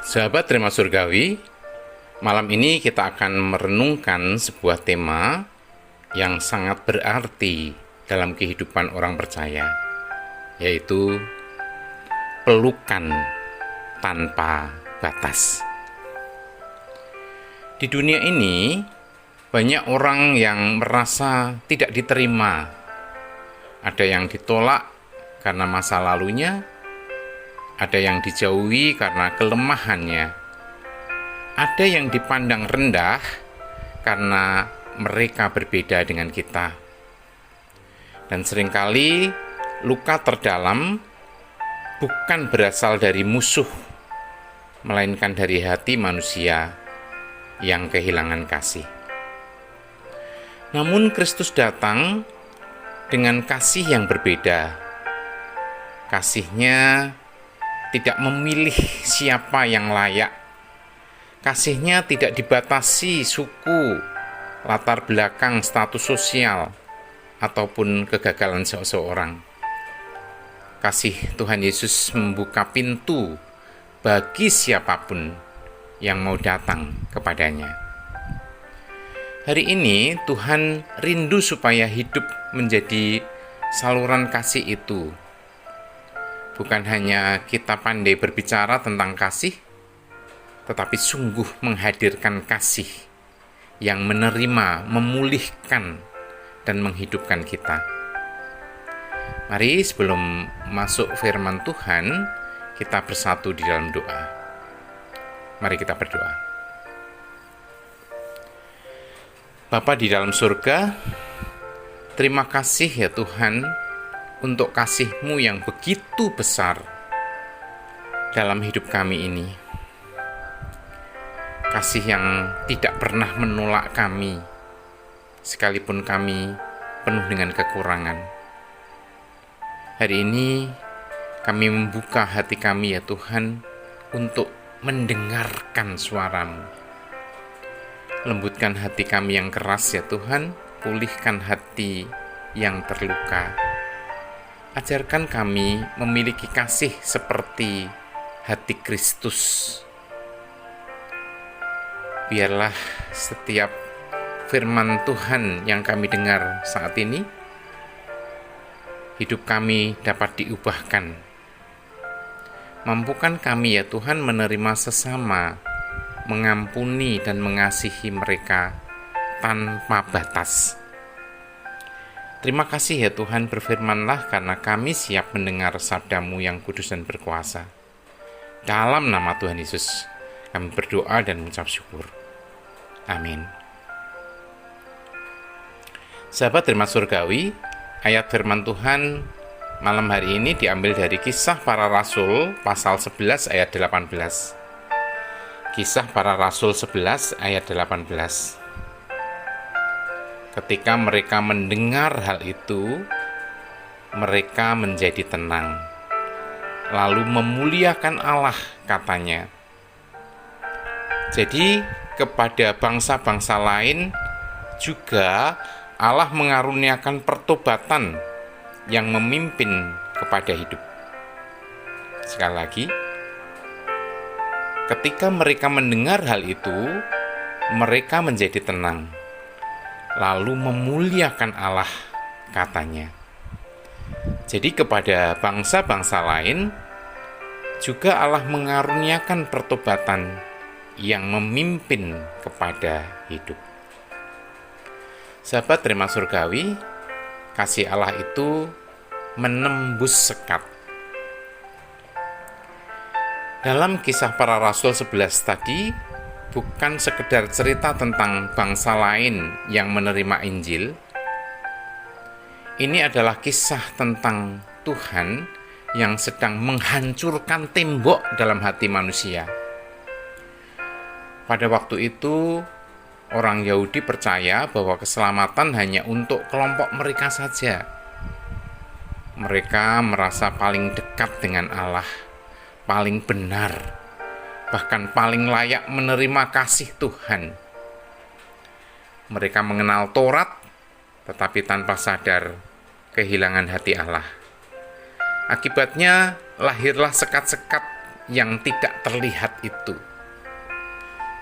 Sahabat Rema Surgawi, malam ini kita akan merenungkan sebuah tema yang sangat berarti dalam kehidupan orang percaya, yaitu pelukan tanpa batas. Di dunia ini, banyak orang yang merasa tidak diterima. Ada yang ditolak karena masa lalunya, ada yang dijauhi karena kelemahannya, ada yang dipandang rendah karena mereka berbeda dengan kita. Dan seringkali luka terdalam bukan berasal dari musuh, melainkan dari hati manusia yang kehilangan kasih. Namun Kristus datang dengan kasih yang berbeda. Kasih-Nya tidak memilih siapa yang layak. Kasih-Nya tidak dibatasi suku, latar belakang, status sosial, ataupun kegagalan seseorang. Kasih Tuhan Yesus membuka pintu bagi siapapun yang mau datang kepadanya. Hari ini Tuhan rindu supaya hidup menjadi saluran kasih itu. Bukan hanya kita pandai berbicara tentang kasih, tetapi sungguh menghadirkan kasih yang menerima, memulihkan, dan menghidupkan kita. Mari sebelum masuk firman Tuhan, kita bersatu di dalam doa. Mari kita berdoa. Bapa di dalam surga, terima kasih ya Tuhan, untuk kasih-Mu yang begitu besar dalam hidup kami ini. Kasih yang tidak pernah menolak kami, sekalipun kami penuh dengan kekurangan. Hari ini kami membuka hati kami ya Tuhan, untuk mendengarkan suara-Mu. Lembutkan hati kami yang keras ya Tuhan, pulihkan hati yang terluka. Ajarkan kami memiliki kasih seperti hati Kristus. Biarlah setiap firman Tuhan yang kami dengar saat ini, hidup kami dapat diubahkan. Mampukan kami ya Tuhan menerima sesama, mengampuni dan mengasihi mereka tanpa batas. Terima kasih ya Tuhan, berfirman-Lah karena kami siap mendengar sabda-Mu yang kudus dan berkuasa. Dalam nama Tuhan Yesus, kami berdoa dan mengucap syukur. Amin. Sahabat Rema Surgawi, ayat firman Tuhan malam hari ini diambil dari Kisah Para Rasul pasal 11 ayat 18. Kisah Para Rasul 11 ayat 18. Ketika mereka mendengar hal itu, mereka menjadi tenang, lalu memuliakan Allah, katanya. Jadi kepada bangsa-bangsa lain juga Allah mengaruniakan pertobatan yang memimpin kepada hidup. Sekali lagi, ketika mereka mendengar hal itu, mereka menjadi tenang, lalu memuliakan Allah, katanya. Jadi kepada bangsa-bangsa lain juga Allah mengaruniakan pertobatan yang memimpin kepada hidup. Sahabat Rema Surgawi, kasih Allah itu menembus sekat. Dalam Kisah Para Rasul 11 tadi, bukan sekedar cerita tentang bangsa lain yang menerima Injil. Ini adalah kisah tentang Tuhan yang sedang menghancurkan tembok dalam hati manusia. Pada waktu itu, orang Yahudi percaya bahwa keselamatan hanya untuk kelompok mereka saja. Mereka merasa paling dekat dengan Allah, paling benar, bahkan paling layak menerima kasih Tuhan. Mereka mengenal Taurat, tetapi tanpa sadar kehilangan hati Allah. Akibatnya lahirlah sekat-sekat yang tidak terlihat itu.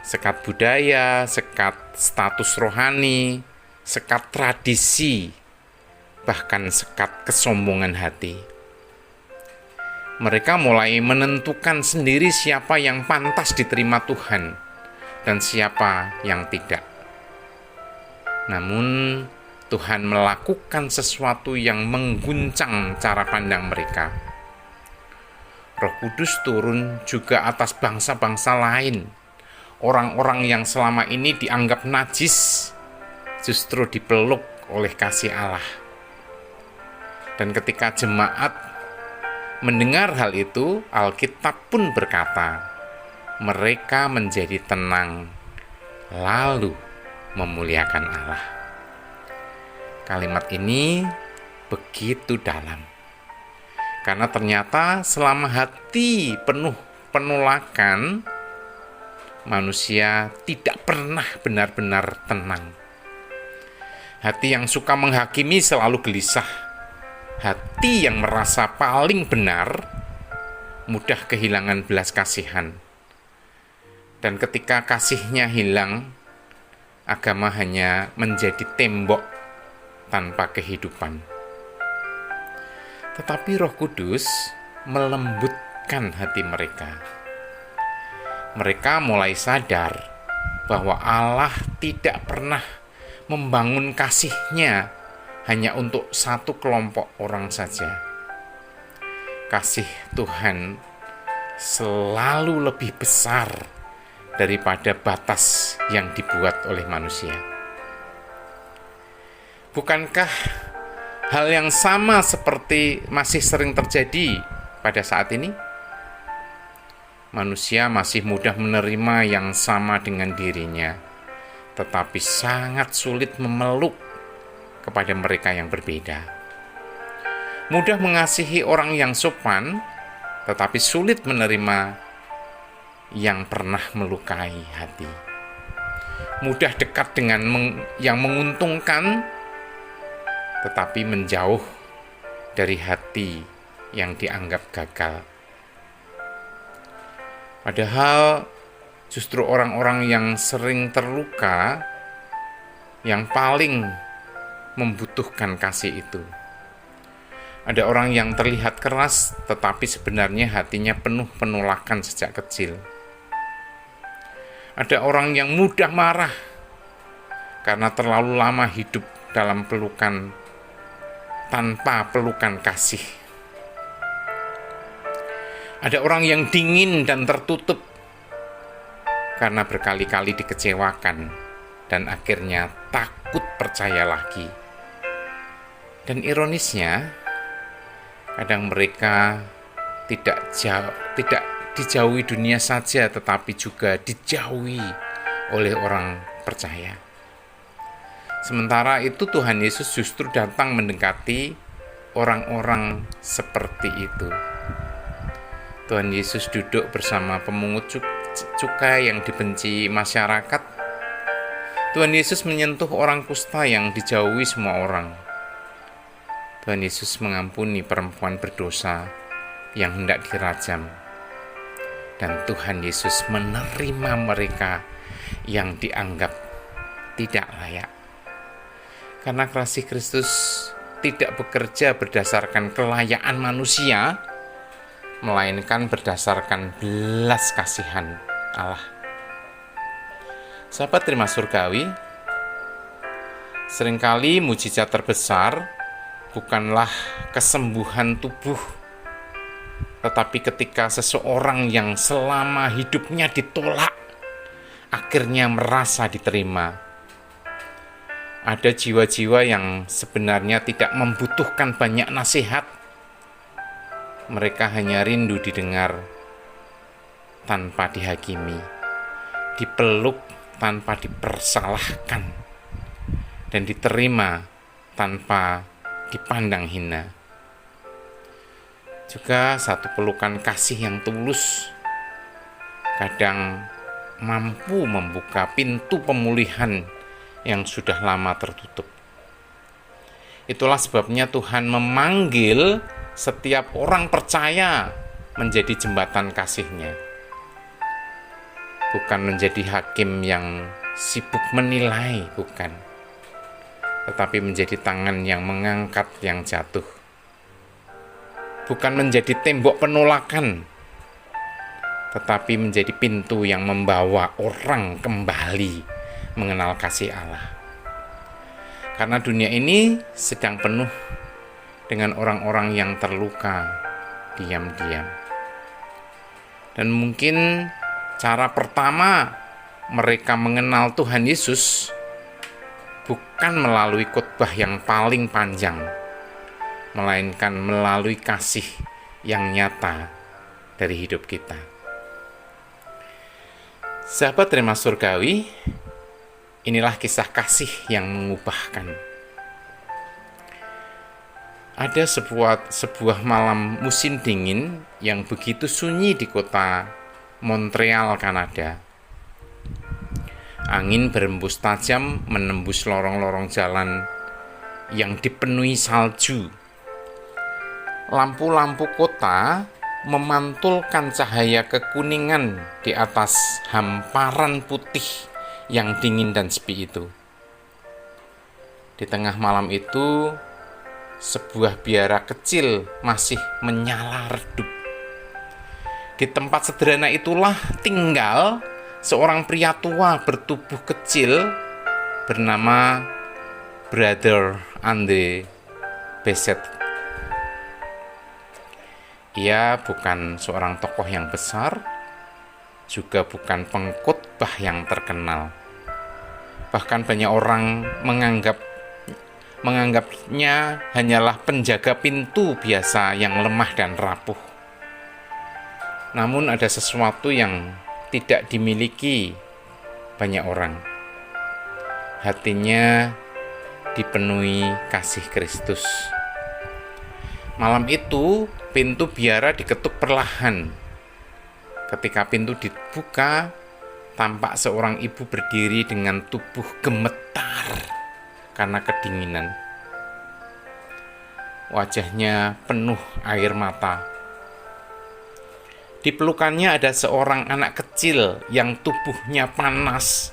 Sekat budaya, sekat status rohani, sekat tradisi, bahkan sekat kesombongan hati. Mereka mulai menentukan sendiri siapa yang pantas diterima Tuhan dan siapa yang tidak. Namun, Tuhan melakukan sesuatu yang mengguncang cara pandang mereka. Roh Kudus turun juga atas bangsa-bangsa lain. Orang-orang yang selama ini dianggap najis justru dipeluk oleh kasih Allah. Dan ketika jemaat mendengar hal itu, Alkitab pun berkata, mereka menjadi tenang, lalu memuliakan Allah. Kalimat ini begitu dalam, karena ternyata selama hati penuh penolakan, manusia tidak pernah benar-benar tenang. Hati yang suka menghakimi selalu gelisah. Hati yang merasa paling benar mudah kehilangan belas kasihan. Dan ketika kasihnya hilang, agama hanya menjadi tembok tanpa kehidupan. Tetapi Roh Kudus melembutkan hati mereka. Mereka mulai sadar bahwa Allah tidak pernah membangun kasih-Nya hanya untuk satu kelompok orang saja. Kasih Tuhan selalu lebih besar daripada batas yang dibuat oleh manusia. Bukankah hal yang sama seperti masih sering terjadi pada saat ini? Manusia masih mudah menerima yang sama dengan dirinya, tetapi sangat sulit memeluk kepada mereka yang berbeda. Mudah mengasihi orang yang sopan, tetapi sulit menerima yang pernah melukai hati. Mudah dekat dengan yang menguntungkan, tetapi menjauh dari hati yang dianggap gagal. Padahal justru orang-orang yang sering terluka yang paling membutuhkan kasih itu. Ada orang yang terlihat keras, tetapi sebenarnya hatinya penuh penolakan sejak kecil. Ada orang yang mudah marah karena terlalu lama hidup dalam pelukan tanpa pelukan kasih. Ada orang yang dingin dan tertutup karena berkali-kali dikecewakan dan akhirnya takut percaya lagi. Dan ironisnya, kadang mereka tidak dijauhi dunia saja, tetapi juga dijauhi oleh orang percaya. Sementara itu Tuhan Yesus justru datang mendekati orang-orang seperti itu. Tuhan Yesus duduk bersama pemungut cukai yang dibenci masyarakat. Tuhan Yesus menyentuh orang kusta yang dijauhi semua orang. Tuhan Yesus mengampuni perempuan berdosa yang hendak dirajam. Dan Tuhan Yesus menerima mereka yang dianggap tidak layak. Karena kasih Kristus tidak bekerja berdasarkan kelayaan manusia, melainkan berdasarkan belas kasihan Allah. Sahabat terima surgawi, seringkali mujizat terbesar bukanlah kesembuhan tubuh, tetapi ketika seseorang yang selama hidupnya ditolak, akhirnya merasa diterima. Ada jiwa-jiwa yang sebenarnya tidak membutuhkan banyak nasihat. Mereka hanya rindu didengar tanpa dihakimi, dipeluk tanpa dipersalahkan, dan diterima tanpa dipandang hina. Juga satu pelukan kasih yang tulus kadang mampu membuka pintu pemulihan yang sudah lama tertutup. Itulah sebabnya Tuhan memanggil setiap orang percaya menjadi jembatan kasih-Nya. Bukan menjadi hakim yang sibuk menilai, bukan. Tetapi menjadi tangan yang mengangkat yang jatuh. Bukan menjadi tembok penolakan, tetapi menjadi pintu yang membawa orang kembali mengenal kasih Allah. Karena dunia ini sedang penuh dengan orang-orang yang terluka diam-diam. Dan mungkin cara pertama mereka mengenal Tuhan Yesus bukan melalui khotbah yang paling panjang, melainkan melalui kasih yang nyata dari hidup kita. Sahabat Rema Surgawi, inilah kisah kasih yang mengubahkan. Ada sebuah malam musim dingin yang begitu sunyi di kota Montreal, Kanada. Angin berembus tajam menembus lorong-lorong jalan yang dipenuhi salju. Lampu-lampu kota memantulkan cahaya kekuningan di atas hamparan putih yang dingin dan sepi itu. Di tengah malam itu, sebuah biara kecil masih menyala redup. Di tempat sederhana itulah tinggal seorang pria tua bertubuh kecil bernama Brother André Bessette. Ia bukan seorang tokoh yang besar, juga bukan pengkhotbah yang terkenal. Bahkan banyak orang menganggapnya hanyalah penjaga pintu biasa yang lemah dan rapuh. Namun ada sesuatu yang tidak dimiliki banyak orang. Hatinya dipenuhi kasih Kristus. Malam itu pintu biara diketuk perlahan. Ketika pintu dibuka, tampak seorang ibu berdiri dengan tubuh gemetar karena kedinginan. Wajahnya penuh air mata. Di pelukannya ada seorang anak kecil yang tubuhnya panas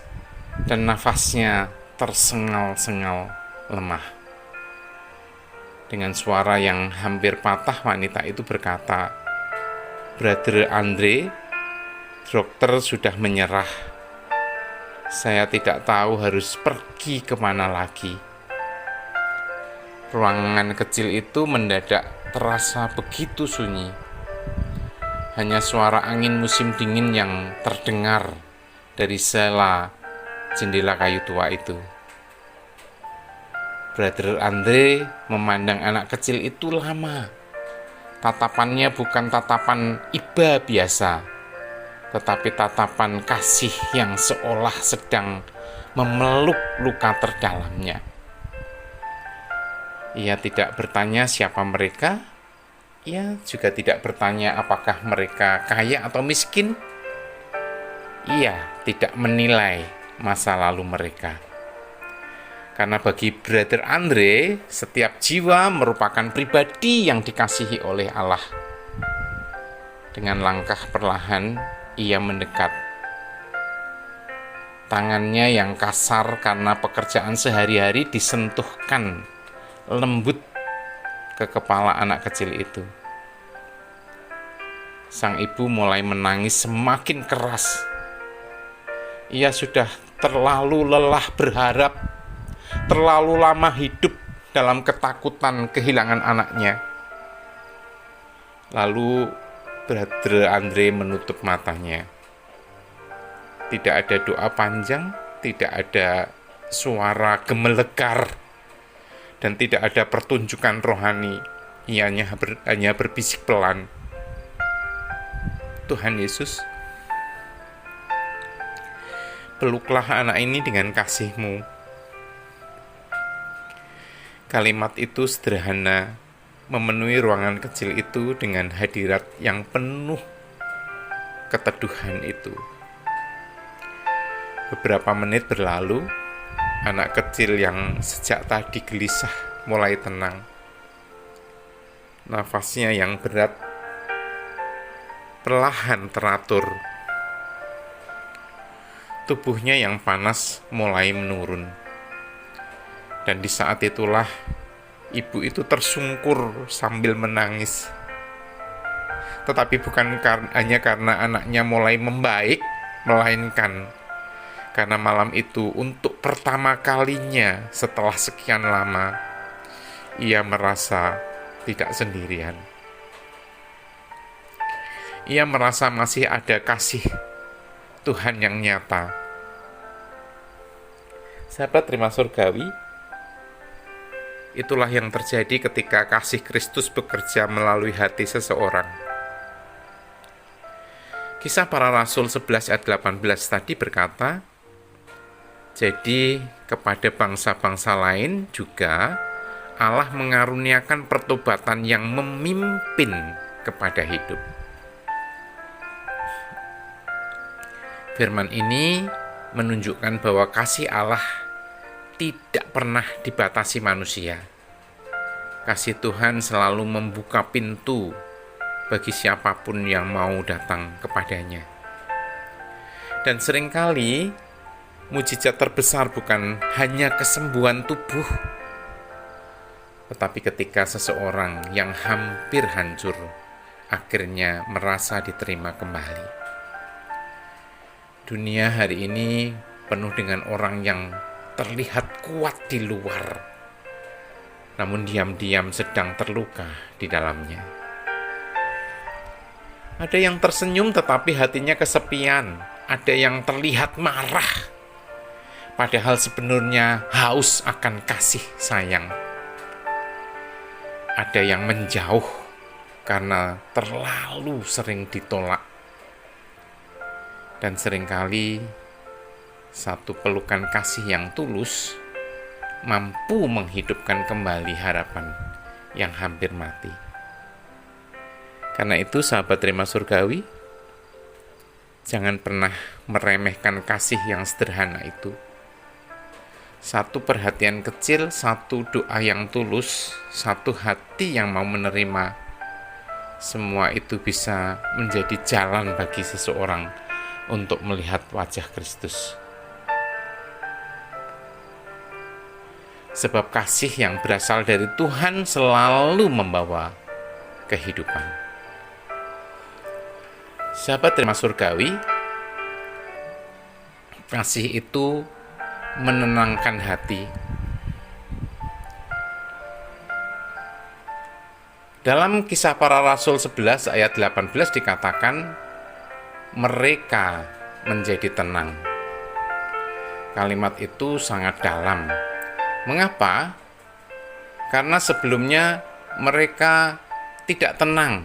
dan nafasnya tersengal-sengal lemah. Dengan suara yang hampir patah, wanita itu berkata, "Brother André, dokter sudah menyerah. Saya tidak tahu harus pergi kemana lagi." Ruangan kecil itu mendadak terasa begitu sunyi. Hanya suara angin musim dingin yang terdengar dari sela jendela kayu tua itu. Brother André memandang anak kecil itu lama. Tatapannya bukan tatapan iba biasa, tetapi tatapan kasih yang seolah sedang memeluk luka terdalamnya. Ia tidak bertanya siapa mereka. Ia juga tidak bertanya apakah mereka kaya atau miskin. Ia tidak menilai masa lalu mereka. Karena bagi Brother André, setiap jiwa merupakan pribadi yang dikasihi oleh Allah. Dengan langkah perlahan, ia mendekat. Tangannya yang kasar karena pekerjaan sehari-hari disentuhkan lembut ke kepala anak kecil itu. Sang ibu mulai menangis semakin keras. Ia sudah terlalu lelah berharap, terlalu lama hidup dalam ketakutan kehilangan anaknya. Lalu Brother André menutup matanya. Tidak ada doa panjang, tidak ada suara gemelegar, dan tidak ada pertunjukan rohani. Ia hanya berbisik pelan, "Tuhan Yesus, peluklah anak ini dengan kasih-Mu." Kalimat itu sederhana, memenuhi ruangan kecil itu dengan hadirat yang penuh keteduhan itu. Beberapa menit berlalu, anak kecil yang sejak tadi gelisah mulai tenang. Nafasnya yang berat perlahan teratur. Tubuhnya yang panas mulai menurun. Dan di saat itulah ibu itu tersungkur sambil menangis. Tetapi bukan hanya karena anaknya mulai membaik, melainkan karena malam itu untuk pertama kalinya setelah sekian lama, ia merasa tidak sendirian. Ia merasa masih ada kasih Tuhan yang nyata. Sahabat terima surgawi, itulah yang terjadi ketika kasih Kristus bekerja melalui hati seseorang. Kisah Para Rasul 11 ayat 18 tadi berkata, jadi kepada bangsa-bangsa lain juga Allah mengaruniakan pertobatan yang memimpin kepada hidup. Firman ini menunjukkan bahwa kasih Allah tidak pernah dibatasi manusia. Kasih Tuhan selalu membuka pintu bagi siapapun yang mau datang kepadanya. Dan seringkali mujizat terbesar bukan hanya kesembuhan tubuh, tetapi ketika seseorang yang hampir hancur akhirnya merasa diterima kembali. Dunia hari ini penuh dengan orang yang terlihat kuat di luar, namun diam-diam sedang terluka di dalamnya. Ada yang tersenyum tetapi hatinya kesepian. Ada yang terlihat marah, padahal sebenarnya haus akan kasih sayang. Ada yang menjauh karena terlalu sering ditolak. Dan seringkali satu pelukan kasih yang tulus mampu menghidupkan kembali harapan yang hampir mati. Karena itu sahabat terima surgawi, jangan pernah meremehkan kasih yang sederhana itu. Satu perhatian kecil, satu doa yang tulus, satu hati yang mau menerima, semua itu bisa menjadi jalan bagi seseorang untuk melihat wajah Kristus. Sebab kasih yang berasal dari Tuhan selalu membawa kehidupan. Sahabat terima surgawi, kasih itu menenangkan hati. Dalam Kisah Para Rasul 11 ayat 18 dikatakan, mereka menjadi tenang. Kalimat itu sangat dalam. Mengapa? Karena sebelumnya mereka tidak tenang.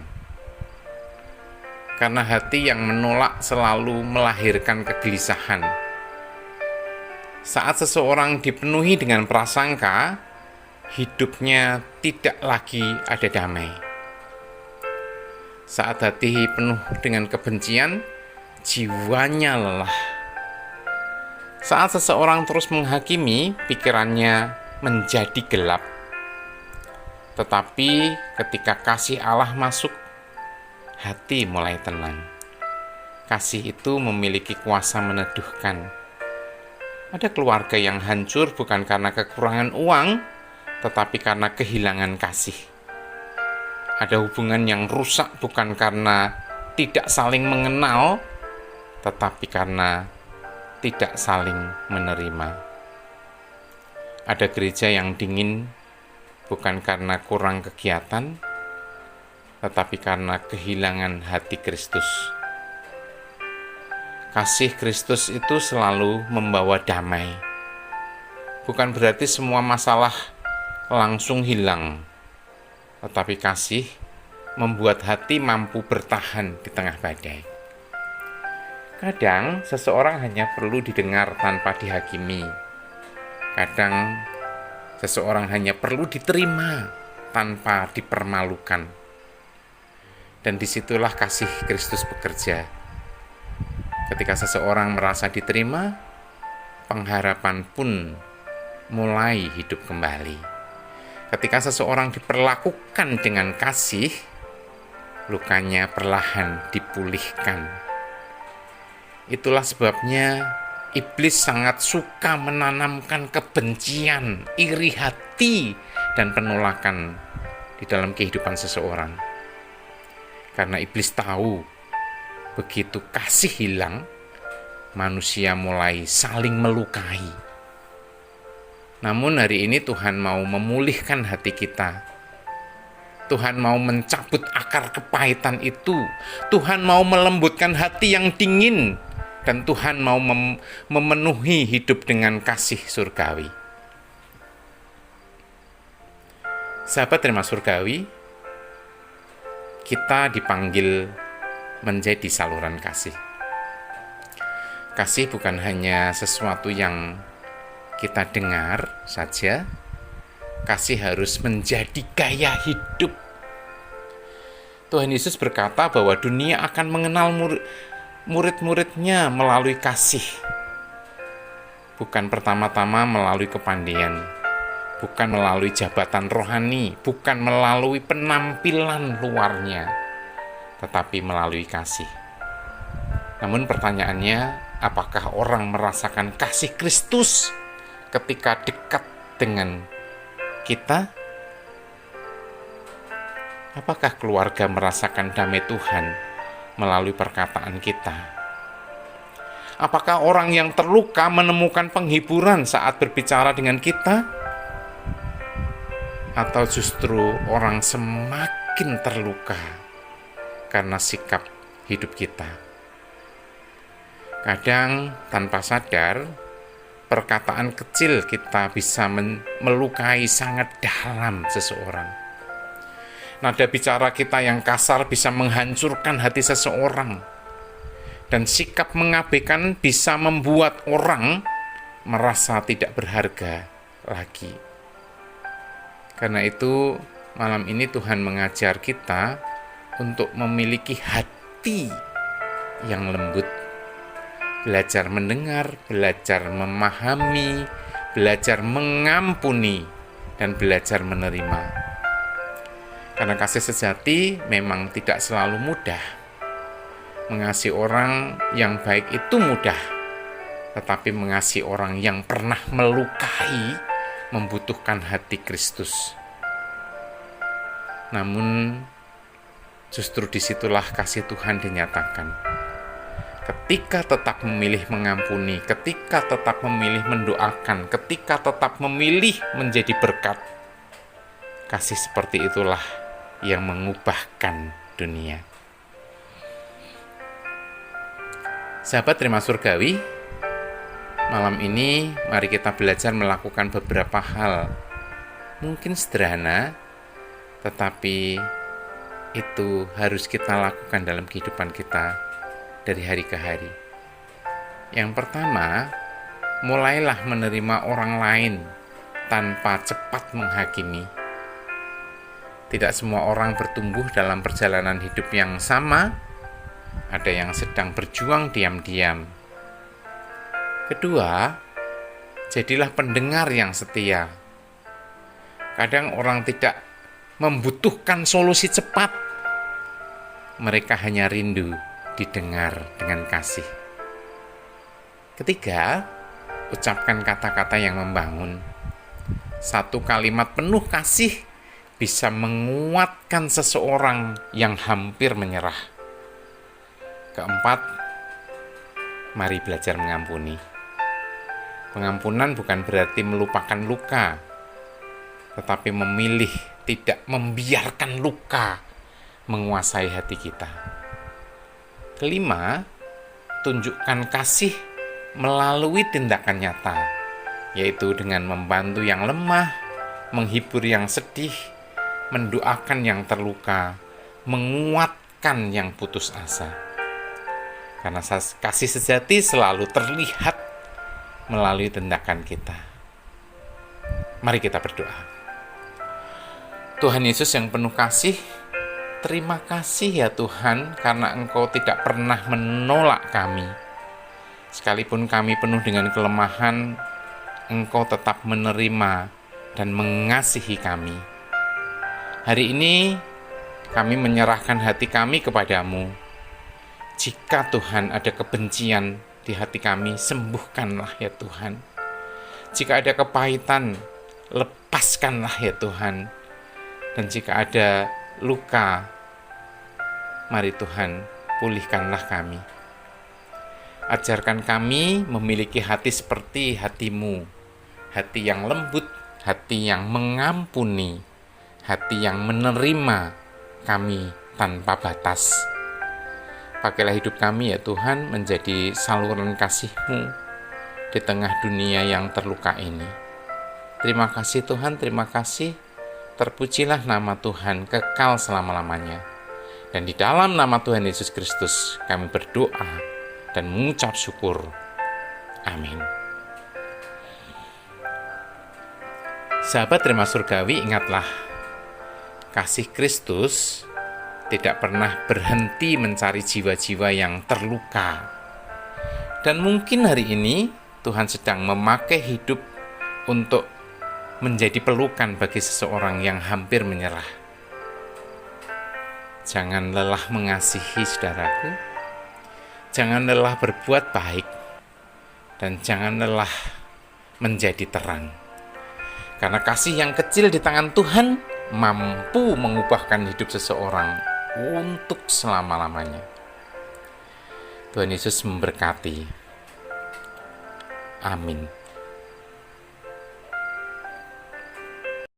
Karena hati yang menolak selalu melahirkan kegelisahan. Saat seseorang dipenuhi dengan prasangka, hidupnya tidak lagi ada damai. Saat hati penuh dengan kebencian, jiwanya lelah. Saat seseorang terus menghakimi, pikirannya menjadi gelap. Tetapi ketika kasih Allah masuk, hati mulai tenang. Kasih itu memiliki kuasa meneduhkan. Ada keluarga yang hancur bukan karena kekurangan uang, tetapi karena kehilangan kasih. Ada hubungan yang rusak bukan karena tidak saling mengenal, tetapi karena tidak saling menerima. Ada gereja yang dingin bukan karena kurang kegiatan, tetapi karena kehilangan hati Kristus. Kasih Kristus itu selalu membawa damai. Bukan berarti semua masalah langsung hilang, tetapi kasih membuat hati mampu bertahan di tengah badai. Kadang seseorang hanya perlu didengar tanpa dihakimi. Kadang seseorang hanya perlu diterima tanpa dipermalukan. Dan disitulah kasih Kristus bekerja. Ketika seseorang merasa diterima, pengharapan pun mulai hidup kembali. Ketika seseorang diperlakukan dengan kasih, lukanya perlahan dipulihkan. Itulah sebabnya iblis sangat suka menanamkan kebencian, iri hati, dan penolakan di dalam kehidupan seseorang. Karena iblis tahu begitu kasih hilang, manusia mulai saling melukai. Namun hari ini Tuhan mau memulihkan hati kita. Tuhan mau mencabut akar kepahitan itu. Tuhan mau melembutkan hati yang dingin. Dan Tuhan mau memenuhi hidup dengan kasih surgawi. Sahabat terima surgawi, kita dipanggil menjadi saluran kasih. Kasih bukan hanya sesuatu yang kita dengar saja. Kasih harus menjadi gaya hidup. Tuhan Yesus berkata bahwa dunia akan mengenal murid-muridnya melalui kasih. Bukan pertama-tama melalui kepandaian, bukan melalui jabatan rohani, bukan melalui penampilan luarnya, tetapi melalui kasih. Namun pertanyaannya, apakah orang merasakan kasih Kristus ketika dekat dengan kita? Apakah keluarga merasakan damai Tuhan melalui perkataan kita? Apakah orang yang terluka menemukan penghiburan saat berbicara dengan kita? Atau justru orang semakin terluka karena sikap hidup kita? Kadang tanpa sadar, perkataan kecil kita bisa melukai sangat dalam seseorang. Nada bicara kita yang kasar bisa menghancurkan hati seseorang. Dan sikap mengabaikan bisa membuat orang merasa tidak berharga lagi. Karena itu, malam ini Tuhan mengajar kita untuk memiliki hati yang lembut. Belajar mendengar, belajar memahami, belajar mengampuni, dan belajar menerima. Karena kasih sejati memang tidak selalu mudah. Mengasihi orang yang baik itu mudah, tetapi mengasihi orang yang pernah melukai membutuhkan hati Kristus. Namun, justru disitulah kasih Tuhan dinyatakan. Ketika tetap memilih mengampuni, ketika tetap memilih mendoakan, ketika tetap memilih menjadi berkat, kasih seperti itulah yang mengubahkan dunia. Sahabat terima surgawi, malam ini mari kita belajar melakukan beberapa hal. Mungkin sederhana, tetapi itu harus kita lakukan dalam kehidupan kita dari hari ke hari. Yang pertama, mulailah menerima orang lain tanpa cepat menghakimi. Tidak semua orang bertumbuh dalam perjalanan hidup yang sama. Ada yang sedang berjuang diam-diam. Kedua, jadilah pendengar yang setia. Kadang orang tidak membutuhkan solusi cepat. Mereka hanya rindu didengar dengan kasih. Ketiga, ucapkan kata-kata yang membangun. Satu kalimat penuh kasih bisa menguatkan seseorang yang hampir menyerah. Keempat, mari belajar mengampuni. Pengampunan bukan berarti melupakan luka, tetapi memilih tidak membiarkan luka menguasai hati kita. Kelima, tunjukkan kasih melalui tindakan nyata, yaitu dengan membantu yang lemah, menghibur yang sedih, mendoakan yang terluka, menguatkan yang putus asa. Karena kasih sejati selalu terlihat melalui tindakan kita. Mari kita berdoa. Tuhan Yesus yang penuh kasih, terima kasih ya Tuhan, karena Engkau tidak pernah menolak kami. Sekalipun kami penuh dengan kelemahan, Engkau tetap menerima dan mengasihi kami. Hari ini Kami menyerahkan hati kami kepadamu. Jika Tuhan ada kebencian di hati kami, sembuhkanlah ya Tuhan. Jika ada kepahitan, lepaskanlah ya Tuhan. Dan jika ada luka, mari Tuhan, pulihkanlah kami. Ajarkan kami memiliki hati seperti hati-Mu, hati yang lembut, hati yang mengampuni, hati yang menerima kami tanpa batas. Pakailah hidup kami ya Tuhan menjadi saluran kasih-Mu di tengah dunia yang terluka ini. Terima kasih Tuhan, terima kasih. Terpujilah nama Tuhan kekal selama-lamanya. Dan di dalam nama Tuhan Yesus Kristus kami berdoa dan mengucap syukur. Amin. Sahabat Rema Surgawi, ingatlah, kasih Kristus tidak pernah berhenti mencari jiwa-jiwa yang terluka. Dan mungkin hari ini Tuhan sedang memakai hidup untuk menjadi pelukan bagi seseorang yang hampir menyerah. Jangan lelah mengasihi saudaraku, jangan lelah berbuat baik, dan jangan lelah menjadi terang. Karena kasih yang kecil di tangan Tuhan mampu mengubahkan hidup seseorang untuk selama-lamanya. Tuhan Yesus memberkati. Amin.